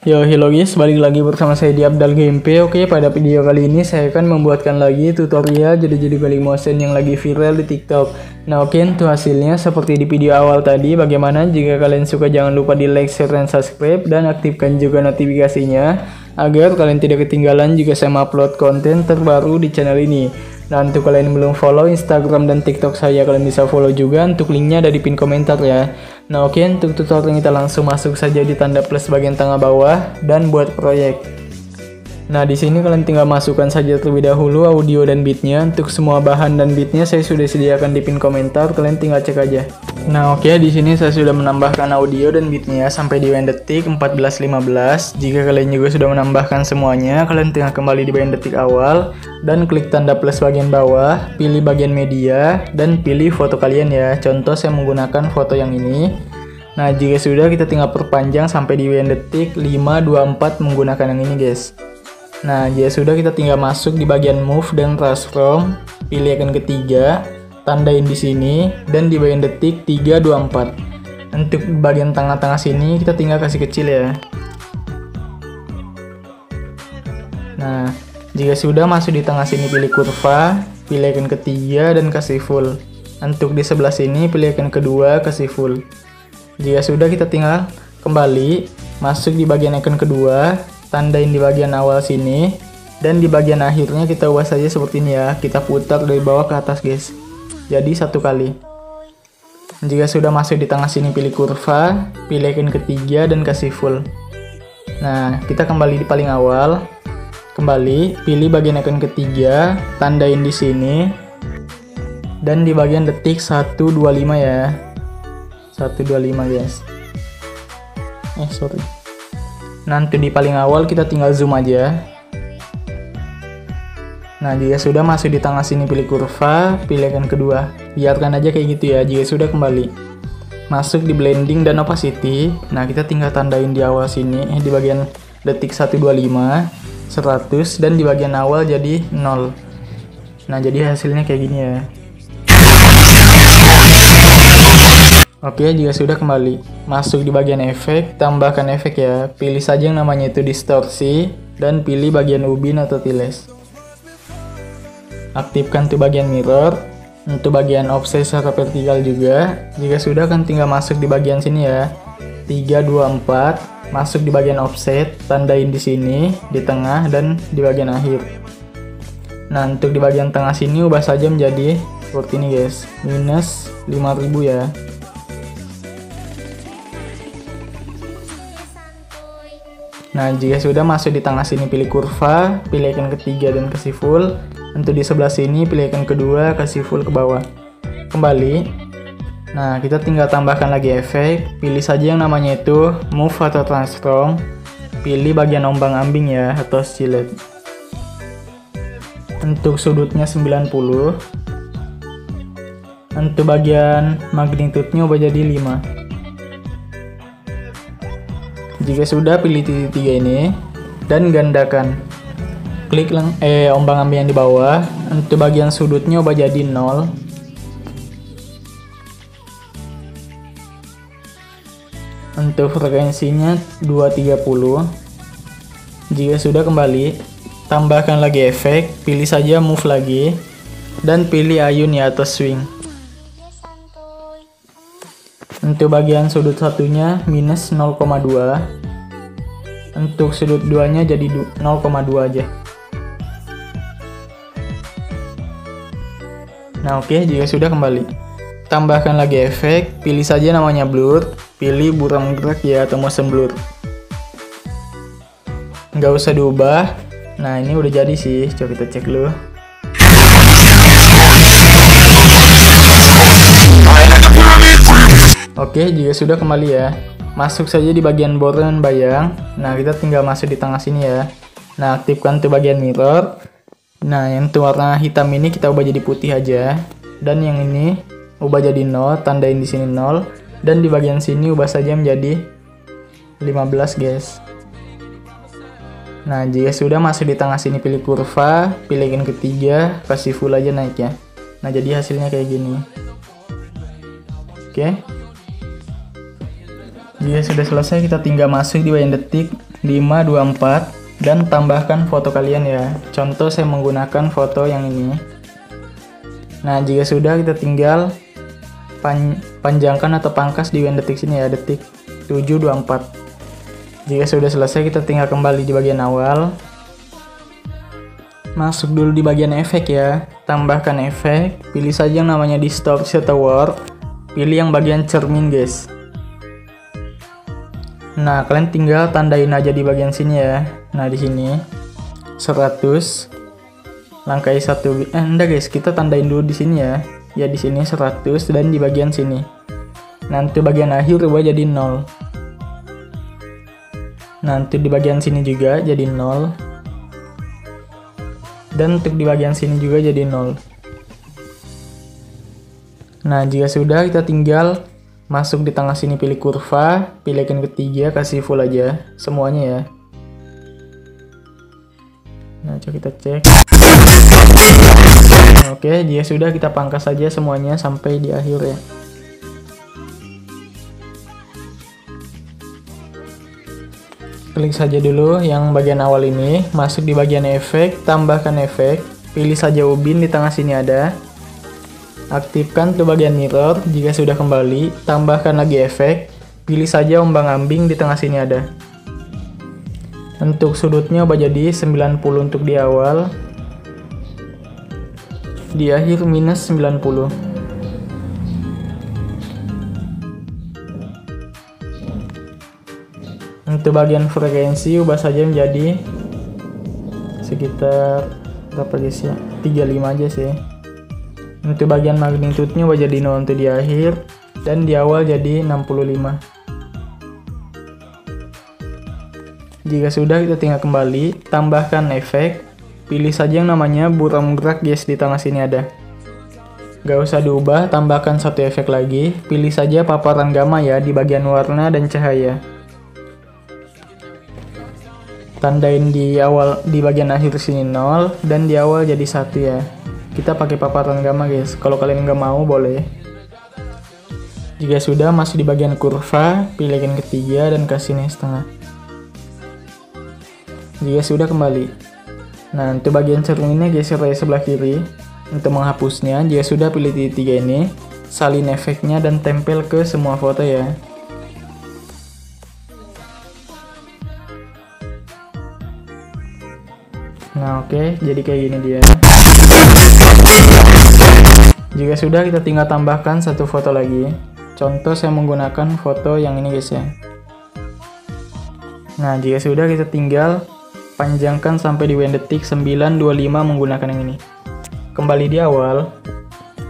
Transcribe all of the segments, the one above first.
Yo, hello guys, balik lagi bersama saya di Abdal Gameplay. Oke, pada video kali ini saya akan membuatkan lagi tutorial jadi Balik Motion yang lagi viral di TikTok. Nah, oke, untuk hasilnya seperti di video awal tadi. Bagaimana? Jika kalian suka, jangan lupa di like, share, dan subscribe, dan aktifkan juga notifikasinya agar kalian tidak ketinggalan jika saya upload konten terbaru di channel ini. Nah, untuk kalian yang belum follow Instagram dan TikTok saya, kalian bisa follow juga. Untuk linknya ada di pin komentar ya. Nah, oke, untuk tutorial kita langsung masuk saja di tanda plus bagian tengah bawah dan buat proyek. Nah, di sini kalian tinggal masukkan saja terlebih dahulu audio dan beatnya. Untuk semua bahan dan beatnya saya sudah sediakan di pin komentar, kalian tinggal cek aja. Nah, oke, di sini saya sudah menambahkan audio dan beatnya sampai di bagian detik 14.15. Jika kalian juga sudah menambahkan semuanya, kalian tinggal kembali di bagian detik awal dan klik tanda plus bagian bawah, pilih bagian media dan pilih foto kalian ya. Contoh saya menggunakan foto yang ini. Nah, jika sudah, kita tinggal perpanjang sampai di bagian detik 5.24 menggunakan yang ini guys. Nah, jika sudah, kita tinggal masuk di bagian move dan transform, pilih icon ketiga, tandain di sini dan di bagian detik 3.24. Untuk bagian tengah-tengah sini kita tinggal kasih kecil ya. Nah, jika sudah masuk di tengah sini, pilih kurva, pilih icon ketiga dan kasih full. Untuk di sebelah sini pilih icon kedua, kasih full. Jika sudah, kita tinggal kembali masuk di bagian icon kedua, tandain di bagian awal sini, dan di bagian akhirnya kita ubah saja seperti ini ya. Kita putar dari bawah ke atas guys, jadi satu kali. Jika sudah masuk di tengah sini, pilih kurva, pilih icon ketiga dan kasih full. Nah, kita kembali di paling awal, kembali pilih bagian icon ketiga, tandain di sini dan di bagian detik 1.25 ya. 1.25 guys. Sorry. Nanti di paling awal kita tinggal zoom aja. Nah, jika sudah masuk di tengah sini, pilih kurva, pilih icon kedua. Biarkan aja kayak gitu ya. Jika sudah, kembali masuk di blending dan opacity. Nah, kita tinggal tandain di awal sini, di bagian detik 1.25, 100, dan di bagian awal jadi 0. Nah, jadi hasilnya kayak gini ya. Oke, jika sudah, kembali masuk di bagian efek, tambahkan efek ya. Pilih saja yang namanya itu distorsi dan pilih bagian ubin atau tiles. Aktifkan tuh bagian mirror. Untuk bagian offset secara vertikal juga. Jika sudah, kan tinggal masuk di bagian sini ya. 3.24, masuk di bagian offset, tandain di sini, di tengah dan di bagian akhir. Nah, untuk di bagian tengah sini ubah saja menjadi seperti ini guys, minus 5.000 ya. Nah, jika sudah masuk di tengah sini, pilih kurva, pilih icon ketiga dan kasih full. Untuk di sebelah sini pilih icon kedua, kasih full ke bawah. Kembali. Nah, kita tinggal tambahkan lagi efek, pilih saja yang namanya itu move atau transform. Pilih bagian ombang-ambing ya atau oscillate. Untuk sudutnya 90. Untuk bagian magnitude-nya ubah jadi 5. Jika sudah, pilih titik 3 ini dan gandakan. Klik ombang-ambing yang di bawah. Untuk bagian sudutnya ubah jadi 0. Untuk frekuensinya 230. Jika sudah, kembali tambahkan lagi efek, pilih saja move lagi dan pilih ayun ya atau swing. Untuk bagian sudut satunya minus 0,2. Untuk sudut duanya jadi 0,2 aja. Nah, oke, jika sudah, kembali tambahkan lagi efek, pilih saja namanya blur, pilih buram gerak ya atau motion blur. Nggak usah diubah. Nah, ini udah jadi sih, coba kita cek dulu. Oke, jika sudah, kembali ya. Masuk saja di bagian border dan bayang. Nah, kita tinggal masuk di tengah sini ya. Nah, aktifkan tuh bagian mirror. Nah, yang tuh warna hitam ini kita ubah jadi putih aja. Dan yang ini ubah jadi 0, tandain di sini 0. Dan di bagian sini ubah saja menjadi 15 guys. Nah, jika sudah, masuk di tengah sini, pilih kurva, pilih icon ketiga, kasih full aja naik ya. Nah, jadi hasilnya kayak gini. Oke. Jika sudah selesai, kita tinggal masuk di bagian detik 524 dan tambahkan foto kalian ya. Contoh saya menggunakan foto yang ini. Nah, jika sudah kita tinggal panjangkan atau pangkas di detik sini ya, detik 724. Jika sudah selesai kita tinggal kembali di bagian awal. Masuk dulu di bagian efek ya, tambahkan efek, pilih saja yang namanya distortion atau warp, pilih yang bagian cermin guys. Nah, kalian tinggal tandain aja di bagian sini ya. Nah, di sini 100. Langkai satu. Enggak guys, kita tandain dulu di sini ya. Ya di sini 100 dan di bagian sini. Nanti bagian akhir ubah jadi 0. Nanti di bagian sini juga jadi 0. Dan untuk di bagian sini juga jadi 0. Nah, jika sudah kita tinggal masuk di tengah sini, pilih kurva, pilih icon ketiga, kasih full aja semuanya ya. Nah, coba kita cek. Oke, jika sudah kita pangkas saja semuanya sampai di akhir ya. Klik saja dulu yang bagian awal ini, masuk di bagian efek, tambahkan efek, pilih saja ubin di tengah sini ada. Aktifkan tuh bagian mirror, jika sudah kembali, tambahkan lagi efek, pilih saja ombang-ambing di tengah sini ada. Untuk sudutnya ubah jadi 90 untuk di awal, di akhir minus 90. Untuk bagian frekuensi ubah saja menjadi sekitar berapa guys ya, 35 aja sih. Untuk bagian magnitude-nya ubah jadi 0 untuk di akhir, dan di awal jadi 65. Jika sudah kita tinggal kembali, tambahkan efek, pilih saja yang namanya buram gerak guys, di tengah sini ada. Gak usah diubah, tambahkan satu efek lagi, pilih saja paparan gamma ya di bagian warna dan cahaya. Tandain di awal, di bagian akhir sini 0 dan di awal jadi 1 ya. Kita pakai paparan gamma guys, kalau kalian nggak mau boleh. Jika sudah, masuk di bagian kurva, pilih icon ketiga dan kasih nih setengah. Jika sudah, kembali. Nah, untuk bagian cerminnya geser dari sebelah kiri. Untuk menghapusnya, jika sudah, pilih titik 3 ini, salin efeknya dan tempel ke semua foto ya. Nah, oke, jadi kayak gini dia. Jika sudah, kita tinggal tambahkan satu foto lagi. Contoh saya menggunakan foto yang ini guys ya. Nah, jika sudah, kita tinggal panjangkan sampai di detik 925 menggunakan yang ini. Kembali di awal.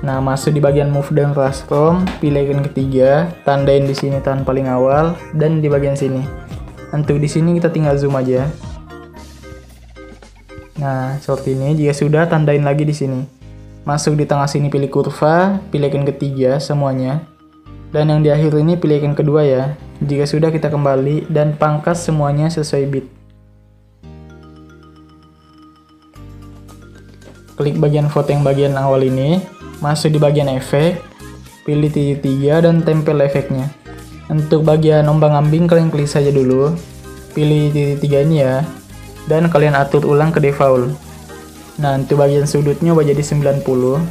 Nah, masuk di bagian move dan transform, pilih icon ketiga, tandain di sini tahun paling awal dan di bagian sini. Untuk di sini kita tinggal zoom aja. Nah, seperti ini. Jika sudah, tandain lagi di sini. Masuk di tengah sini, pilih kurva, pilih icon ketiga semuanya. Dan yang di akhir ini pilih icon kedua ya. Jika sudah, kita kembali dan pangkas semuanya sesuai bit. Klik bagian foto yang bagian awal ini, masuk di bagian efek, pilih titik 3 dan tempel efeknya. Untuk bagian ombang-ambing kalian klik saja dulu, pilih titik 3 ini ya, dan kalian atur ulang ke default. Nah, untuk bagian sudutnya ubah jadi 90.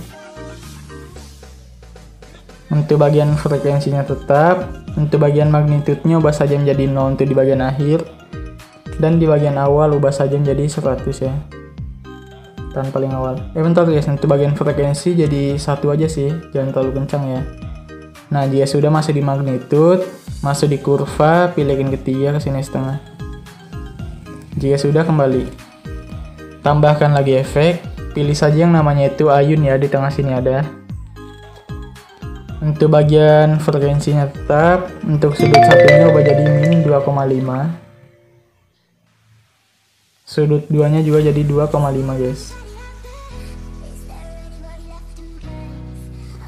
Untuk bagian frekuensinya tetap, untuk bagian magnitude-nya ubah saja menjadi 0 untuk di bagian akhir, dan di bagian awal ubah saja menjadi 100 ya. Tahun paling awal. Bentar guys, untuk bagian frekuensi jadi 1 aja sih, jangan terlalu kencang ya. Nah, jika sudah, masuk di magnitude, masuk di kurva, pilih icon ketiga kesini setengah. Jika sudah, kembali. Tambahkan lagi efek, pilih saja yang namanya itu ayun ya, di tengah sini ada. Untuk bagian frekuensinya tetap, untuk sudut satunya ubah jadi min 2,5. Sudut duanya juga jadi 2,5 guys.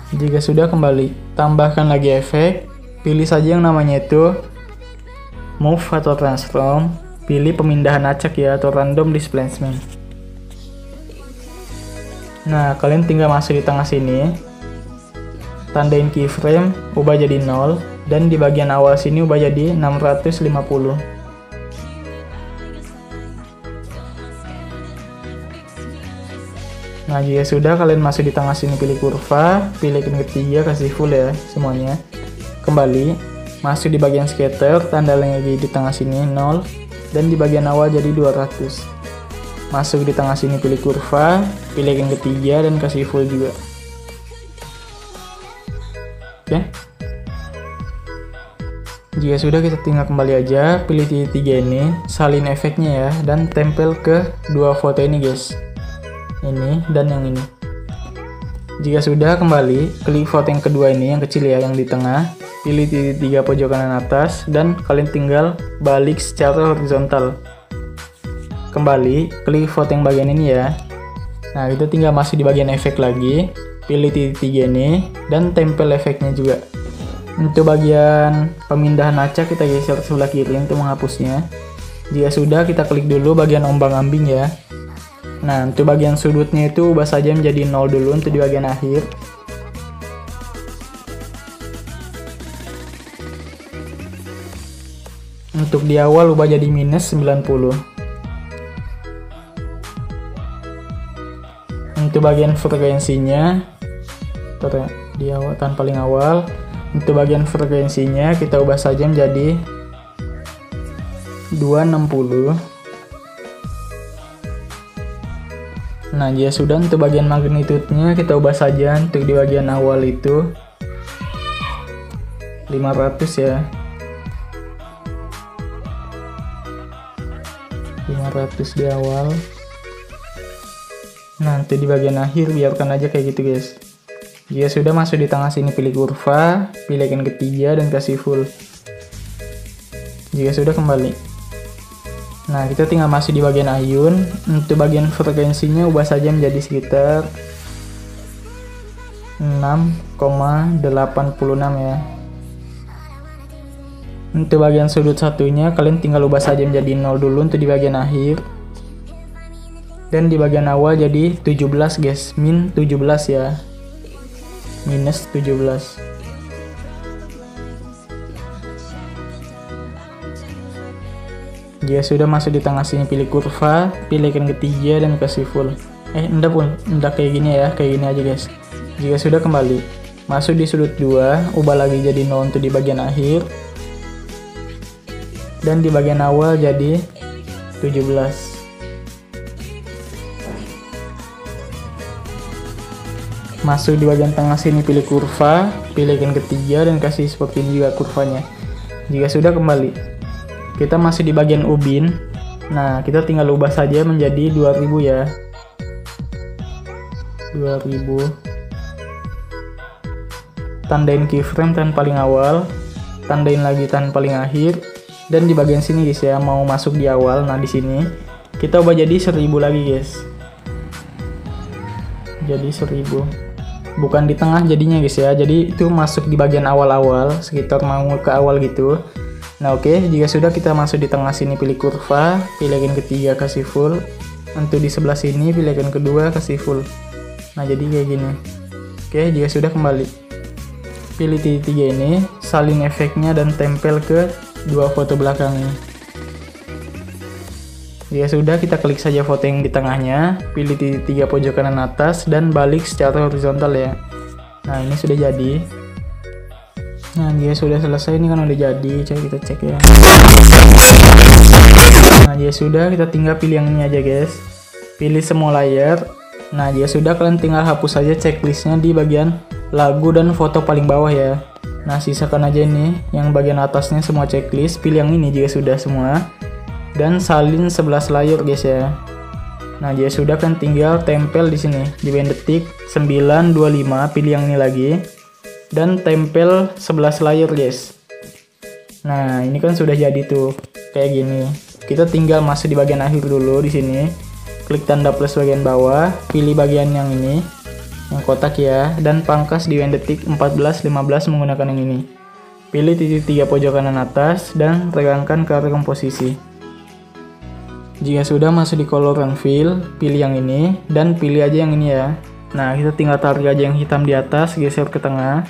Jika sudah, kembali. Tambahkan lagi efek, pilih saja yang namanya itu move atau transform, pilih pemindahan acak ya atau random displacement. Nah, kalian tinggal masuk di tengah sini, tandain keyframe, ubah jadi 0, dan di bagian awal sini ubah jadi 650. Nah jika sudah, kalian masuk di tengah sini, pilih kurva, pilih icon ketiga, kasih full ya semuanya. Kembali, masuk di bagian scatter, tanda lagi di tengah sini 0, dan di bagian awal jadi 200. Masuk di tengah sini, pilih kurva, pilih icon ketiga, dan kasih full juga. Oke. Jika sudah, kita tinggal kembali aja, pilih titik 3 ini, salin efeknya ya, dan tempel ke dua foto ini guys. Ini dan yang ini. Jika sudah, kembali, klik foto yang kedua ini, yang kecil ya, yang di tengah, pilih titik 3 pojok kanan atas, dan kalian tinggal balik secara horizontal. Kembali, klik foto yang bagian ini ya. Nah, kita tinggal masuk di bagian efek lagi, pilih titik 3 ini, dan tempel efeknya juga. Untuk bagian pemindahan acak kita geser sebelah kiri untuk menghapusnya. Jika sudah, kita klik dulu bagian ombang-ambing ya. Nah, untuk bagian sudutnya itu ubah saja menjadi 0 dulu untuk di bagian akhir. Untuk di awal ubah jadi minus 90. Untuk bagian frekuensinya di awal tan paling awal. Untuk bagian frekuensinya kita ubah saja menjadi 260. Nah, jika sudah, untuk bagian magnitudenya kita ubah saja untuk di bagian awal itu 500 ya. 500 di awal. Nah, untuk di bagian akhir biarkan aja kayak gitu guys. Jika sudah, masuk di tengah sini, pilih kurva, pilih icon ketiga, dan kasih full. Jika sudah, kembali. Nah, kita tinggal masuk di bagian ayun. Untuk bagian frekuensinya ubah saja menjadi sekitar 6,86 ya. Untuk bagian sudut satunya kalian tinggal ubah saja menjadi 0 dulu untuk di bagian akhir. Dan di bagian awal jadi 17 guys, min 17 ya. Minus 17. Jika sudah, masuk di tengah sini, pilih kurva, pilih icon ketiga, dan kasih full. Enggak kayak gini ya, kayak gini aja guys. Jika sudah, kembali, masuk di sudut 2, ubah lagi jadi 0 untuk di bagian akhir. Dan di bagian awal jadi 17. Masuk di bagian tengah sini, pilih kurva, pilih icon ketiga, dan kasih seperti ini juga kurvanya. Jika sudah, kembali, kita masih di bagian ubin. Nah, kita tinggal ubah saja menjadi 2000 ya. 2000. Tandain keyframe tan paling awal, tandain lagi tan paling akhir, dan di bagian sini guys ya, mau masuk di awal. Nah, di sini kita ubah jadi 1000 lagi guys. Jadi 1000. Bukan di tengah jadinya guys ya. Jadi itu masuk di bagian awal-awal, sekitar mau ke awal gitu. Nah, oke, jika sudah, kita masuk di tengah sini, pilih kurva, pilih icon ketiga, kasih full. Untuk di sebelah sini pilih icon kedua, kasih full. Nah, jadi kayak gini. Oke, jika sudah, kembali, pilih titik 3 ini, salin efeknya, dan tempel ke dua foto belakang ini. Jika sudah, kita klik saja foto yang di tengahnya, pilih titik 3 pojok kanan atas, dan balik secara horizontal ya. Nah, ini sudah jadi. Nah, jika sudah selesai, ini kan udah jadi. Coba kita cek ya. Nah, jika sudah, kita tinggal pilih yang ini aja guys. Pilih semua layar. Nah, jika sudah, kalian tinggal hapus saja checklistnya di bagian lagu dan foto paling bawah ya. Nah, sisakan aja ini yang bagian atasnya semua checklist. Pilih yang ini jika sudah semua. Dan salin 11 layar guys ya. Nah, jika sudah, kan tinggal tempel di sini di bagian detik 925, pilih yang ini lagi. Dan tempel 11 layar guys. Nah, ini kan sudah jadi tuh kayak gini. Kita tinggal masuk di bagian akhir dulu di sini. Klik tanda plus bagian bawah, pilih bagian yang ini, yang kotak ya, dan pangkas di bagian detik 14-15 menggunakan yang ini. Pilih titik 3 pojok kanan atas dan regangkan ke arah komposisi. Jika sudah, masuk di color and fill, pilih yang ini dan pilih aja yang ini ya. Nah, kita tinggal tarik aja yang hitam di atas, geser ke tengah.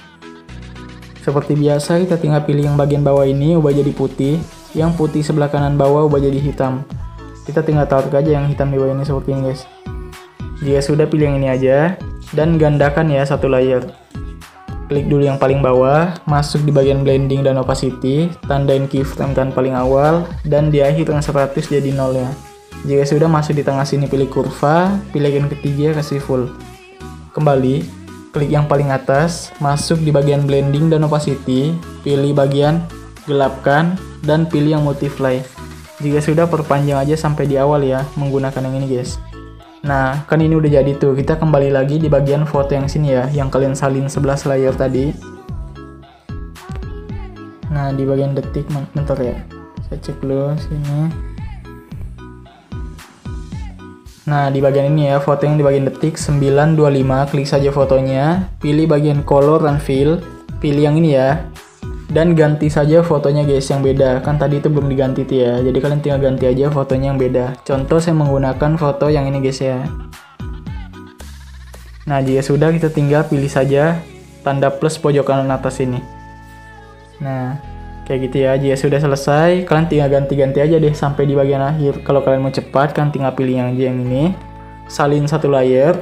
Seperti biasa, kita tinggal pilih yang bagian bawah ini, ubah jadi putih. Yang putih sebelah kanan bawah, ubah jadi hitam. Kita tinggal tarik aja yang hitam di bawah ini seperti ini guys. Jika sudah, pilih yang ini aja dan gandakan ya satu layer. Klik dulu yang paling bawah, masuk di bagian blending dan opacity, tandain keyframe kan paling awal, dan di akhir yang 100 jadi 0 ya. Jika sudah, masuk di tengah sini pilih kurva, pilih yang ketiga kasih full. Kembali, klik yang paling atas, masuk di bagian blending dan opacity, pilih bagian gelapkan, dan pilih yang multiply. Jika sudah, perpanjang aja sampai di awal ya, menggunakan yang ini guys. Nah, kan ini udah jadi tuh. Kita kembali lagi di bagian foto yang sini ya, yang kalian salin 11 layer tadi. Nah, di bagian detik, bentar ya. Saya cek dulu sini. Nah, di bagian ini ya, foto yang di bagian detik 925, klik saja fotonya, pilih bagian color and fill, pilih yang ini ya. Dan ganti saja fotonya guys yang beda, kan tadi itu belum diganti tuh ya, jadi kalian tinggal ganti aja fotonya yang beda. Contoh saya menggunakan foto yang ini guys ya. Nah, jika sudah, kita tinggal pilih saja tanda plus pojok kanan atas ini. Nah, kayak gitu ya. Jika sudah selesai, kalian tinggal ganti-ganti aja deh sampai di bagian akhir. Kalau kalian mau cepat, kan tinggal pilih yang ini, salin satu layer,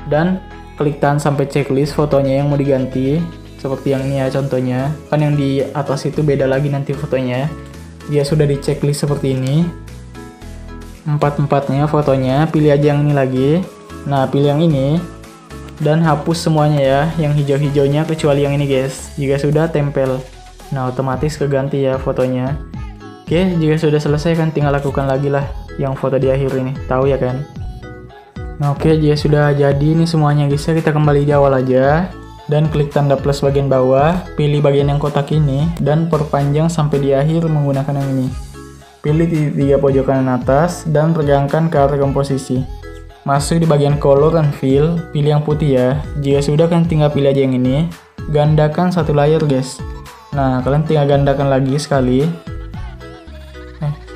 dan klik tahan sampai checklist fotonya yang mau diganti. Seperti yang ini ya contohnya, kan yang di atas itu beda lagi nanti fotonya. Dia sudah di checklist seperti ini, empat-empatnya fotonya, pilih aja yang ini lagi. Nah, pilih yang ini dan hapus semuanya ya, yang hijau-hijaunya kecuali yang ini guys. Jika sudah, tempel. Nah, otomatis keganti ya fotonya. Oke, jika sudah selesai kan tinggal lakukan lagi lah yang foto di akhir ini, tahu ya kan. Nah, oke, jika sudah jadi ini semuanya guys ya, kita kembali di awal aja. Dan klik tanda plus bagian bawah, pilih bagian yang kotak ini, dan perpanjang sampai di akhir menggunakan yang ini. Pilih tiga pojok kanan atas, dan regangkan ke arah komposisi. Masuk di bagian color and fill, pilih yang putih ya. Jika sudah, kan tinggal pilih aja yang ini, gandakan satu layer guys. Nah, kalian tinggal gandakan lagi sekali.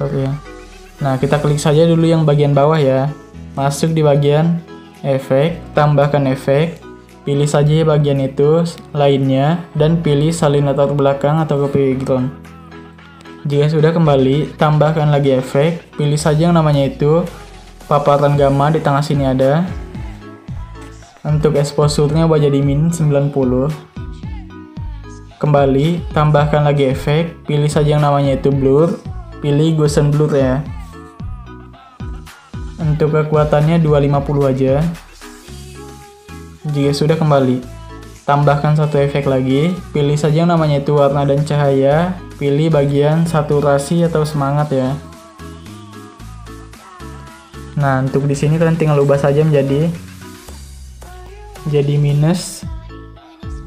Sorry ya. Nah, kita klik saja dulu yang bagian bawah ya. Masuk di bagian efek, tambahkan efek. Pilih saja bagian itu lainnya dan pilih salin latar belakang atau copy background. Jika sudah, kembali, tambahkan lagi efek, pilih saja yang namanya itu paparan gamma di tengah sini ada. Untuk exposure-nya ubah jadi min 90. Kembali, tambahkan lagi efek, pilih saja yang namanya itu blur, pilih Gaussian blur ya. Untuk kekuatannya 250 aja. Jika sudah, kembali, tambahkan satu efek lagi, pilih saja yang namanya itu warna dan cahaya, pilih bagian saturasi atau semangat ya. Nah, untuk di sini kalian tinggal ubah saja menjadi minus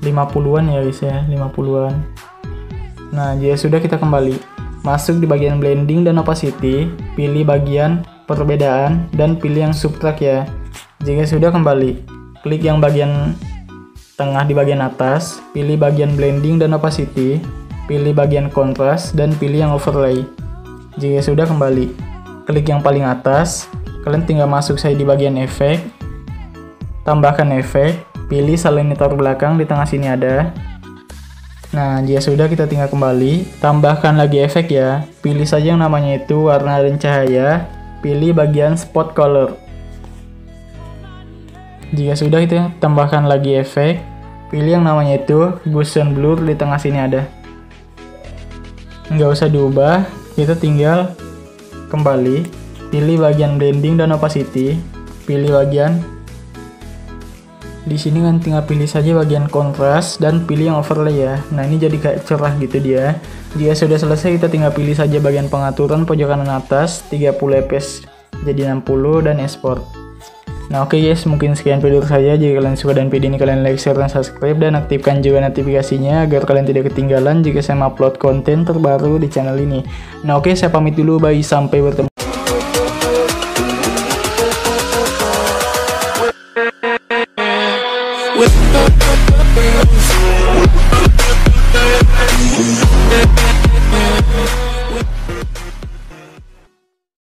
50-an ya guys ya, 50-an. Nah, jika sudah, kita kembali, masuk di bagian blending dan opacity, pilih bagian perbedaan dan pilih yang subtract ya. Jika sudah, kembali, klik yang bagian tengah di bagian atas, pilih bagian blending dan opacity, pilih bagian kontras, dan pilih yang overlay. Jika sudah, kembali, klik yang paling atas, kalian tinggal masuk saya di bagian efek, tambahkan efek, pilih salin latar belakang di tengah sini ada. Nah, jika sudah, kita tinggal kembali, tambahkan lagi efek ya, pilih saja yang namanya itu warna dan cahaya, pilih bagian spot color. Jika sudah, itu tambahkan lagi efek, pilih yang namanya itu Gaussian blur di tengah sini ada. Nggak usah diubah, kita tinggal kembali, pilih bagian blending dan opacity, pilih bagian di sini kan tinggal pilih saja bagian kontras dan pilih yang overlay ya. Nah, ini jadi kayak cerah gitu dia. Jika sudah selesai, kita tinggal pilih saja bagian pengaturan pojok kanan atas, 30 fps jadi 60 dan export. Nah, oke guys, mungkin sekian video saya. Jika kalian suka dengan video ini, kalian like, share, dan subscribe, dan aktifkan juga notifikasinya agar kalian tidak ketinggalan jika saya upload konten terbaru di channel ini. Nah, oke, saya pamit dulu, bye, sampai bertemu.